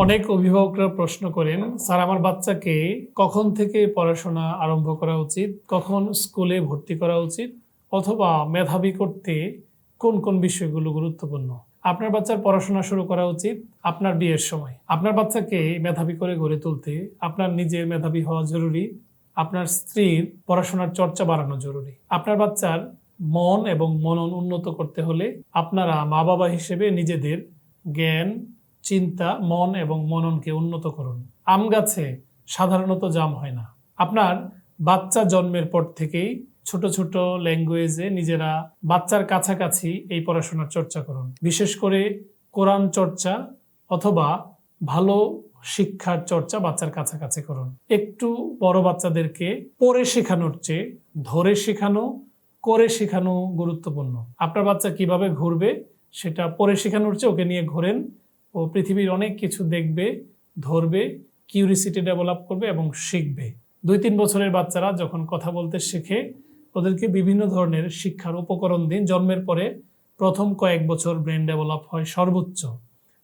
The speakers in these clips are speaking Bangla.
অনেক অভিভাবকরা প্রশ্ন করেন, স্যার আমার বাচ্চাকে কখন থেকে পড়াশোনা আরম্ভ করা উচিত, কখন স্কুলে ভর্তি করা উচিত, অথবা মেধাবী করতে কোন কোন বিষয়গুলো গুরুত্বপূর্ণ। আপনার বাচ্চার পড়াশোনা শুরু করা উচিত আপনার বিয়ের সময়। আপনার বাচ্চাকে মেধাবী করে গড়ে তুলতে আপনার নিজের মেধাবী হওয়া জরুরি, আপনার স্ত্রীর পড়াশোনার চর্চা বাড়ানো জরুরি। আপনার বাচ্চার মন এবং মনন উন্নত করতে হলে আপনারা মা বাবা হিসেবে নিজেদের জ্ঞান, চিন্তা, মন এবং মননকে উন্নত করুন। আম গাছে সাধারণত জাম হয় না। আপনার বাচ্চা জন্মের পর থেকেই ছোট ছোট ল্যাঙ্গুয়েজে নিজেরা বাচ্চার কাছাকাছি এই পড়াশোনার চর্চা করুন। বিশেষ করে কোরআন চর্চা অথবা ভালো শিক্ষার চর্চা বাচ্চার কাছাকাছি করুন। একটু বড় বাচ্চাদেরকে পড়ে শেখানোর চেয়ে ধরে শেখানো, করে শেখানো গুরুত্বপূর্ণ। আপনার বাচ্চা কিভাবে ঘুরবে সেটা পড়ে শেখানোর চেয়ে ওকে নিয়ে ঘোরেন। ও পৃথিবীর অনেক কিছু দেখবে, ধরবে, কিউরিসিটি ডেভেলপ করবে এবং শিখবে। 2-3 বছরের বাচ্চারা যখন কথা বলতে শেখে, ওদেরকে বিভিন্ন ধরনের শিক্ষার উপকরণ দিন। জন্মের পরে প্রথম কয়েক বছর ব্রেন ডেভেলপ হয় সর্বোচ্চ,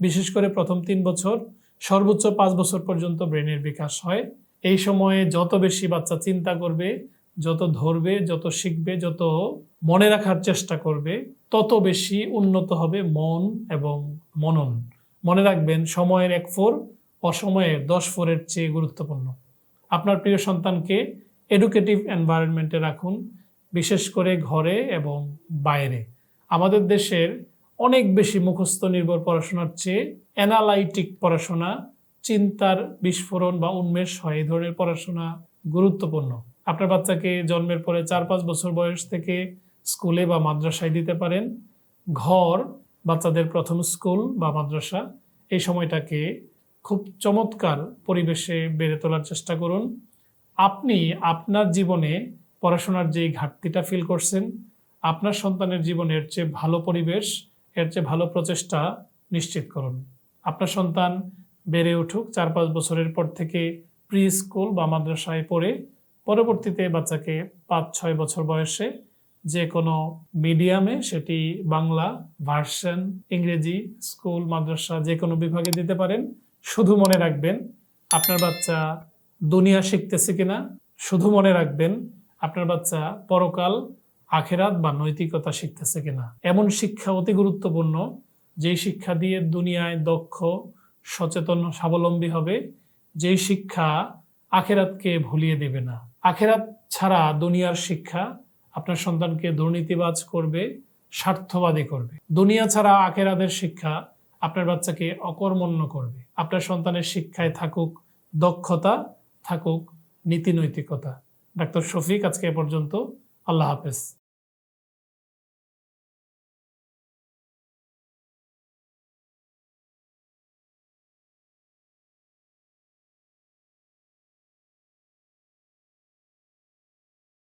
বিশেষ করে প্রথম 3 বছর, সর্বোচ্চ 5 বছর পর্যন্ত ব্রেনের বিকাশ হয়। এই সময়ে যত বেশি বাচ্চা চিন্তা করবে, যত ধরবে, যত শিখবে, যত মনে রাখার চেষ্টা করবে, তত বেশি উন্নত হবে মন এবং মনন। মনে রাখবেন, সময়ের 1 ফোর অসময়ের 10 ফোরের চেয়ে গুরুত্বপূর্ণ। আপনার প্রিয় সন্তানকে এডুকেটিভ এনভায়রনমেন্টে রাখুন, বিশেষ করে ঘরে এবং বাইরে। আমাদের দেশের অনেক বেশি মুখস্থ নির্ভর পড়াশোনার চেয়ে অ্যানালাইটিক পড়াশোনা, চিন্তার বিস্ফোরণ বা উন্মেষ হয়, এই ধরনের পড়াশোনা গুরুত্বপূর্ণ। আপনার বাচ্চাকে জন্মের পরে 4-5 বছর বয়স থেকে স্কুলে বা মাদ্রাসায় দিতে পারেন। ঘর বাচ্চাদের প্রথম স্কুল বা মাদ্রাসা, এই সময়টাকে খুব চমৎকার পরিবেশে বেড়ে তোলার চেষ্টা করুন। আপনি আপনার জীবনে পড়াশোনার যেই ঘাটতিটা ফিল করছেন, আপনার সন্তানের জীবনের চেয়ে ভালো পরিবেশ, এর চেয়ে ভালো প্রচেষ্টা নিশ্চিত করুন। আপনার সন্তান বেড়ে উঠুক, 4-5 বছরের পর থেকে প্রি স্কুল বা মাদ্রাসায় পড়ে, পরবর্তীতে বাচ্চাকে 5-6 বছর বয়সে যে কোনো মিডিয়ামে, সেটি বাংলা ভার্সন, ইংরেজি, স্কুল, মাদ্রাসা যে কোনো বিভাগে দিতে পারেন। শুধু মনে রাখবেন আপনার বাচ্চা দুনিয়া শিখতেছে কিনা, শুধু মনে রাখবেন আপনার বাচ্চা পরকাল, আখেরাত বা নৈতিকতা শিখতেছে কিনা। এমন শিক্ষা অতি গুরুত্বপূর্ণ, যেই শিক্ষা দিয়ে দুনিয়ায় দক্ষ, সচেতন, স্বাবলম্বী হবে, যেই শিক্ষা আখেরাতকে ভুলিয়ে দেবে না। আখেরাত ছাড়া দুনিয়ার শিক্ষা আপনার সন্তানকে দুর্নীতিবাজ করবে, স্বার্থবাদী করবে। দুনিয়া ছাড়া আখেরাতের শিক্ষা আপনার বাচ্চাকে অকর্মণ্য করবে। আপনার সন্তানের শিক্ষায় থাকুক দক্ষতা, থাকুক নীতি নৈতিকতা। ডাক্তার শফিক, আজকে এ পর্যন্ত। আল্লাহ হাফেজ।